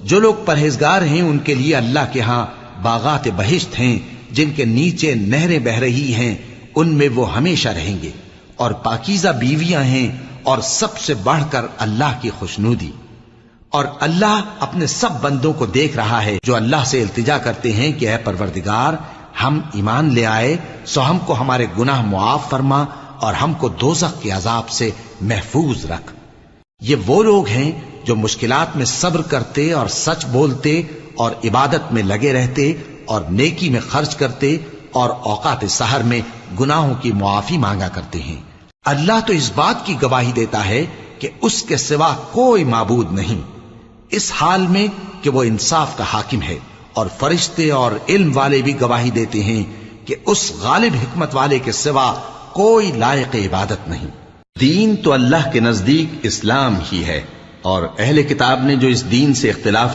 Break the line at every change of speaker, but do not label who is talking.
جو لوگ پرہیزگار ہیں ان کے لیے اللہ کے ہاں باغات بہشت ہیں جن کے نیچے نہریں بہ رہی ہیں، ان میں وہ ہمیشہ رہیں گے، اور پاکیزہ بیویاں ہیں، اور سب سے بڑھ کر اللہ کی خوشنودی۔ اور اللہ اپنے سب بندوں کو دیکھ رہا ہے جو اللہ سے التجا کرتے ہیں کہ اے پروردگار، ہم ایمان لے آئے سو ہم کو ہمارے گناہ معاف فرما اور ہم کو دوزخ کے عذاب سے محفوظ رکھ۔ یہ وہ لوگ ہیں جو مشکلات میں صبر کرتے اور سچ بولتے اور عبادت میں لگے رہتے اور نیکی میں خرچ کرتے اور اوقات سحر میں گناہوں کی معافی مانگا کرتے ہیں۔ اللہ تو اس بات کی گواہی دیتا ہے کہ اس کے سوا کوئی معبود نہیں، اس حال میں کہ وہ انصاف کا حاکم ہے، اور فرشتے اور علم والے بھی گواہی دیتے ہیں کہ اس غالب حکمت والے کے سوا کوئی لائق عبادت نہیں۔ دین تو اللہ کے نزدیک اسلام ہی ہے، اور اہل کتاب نے جو اس دین سے اختلاف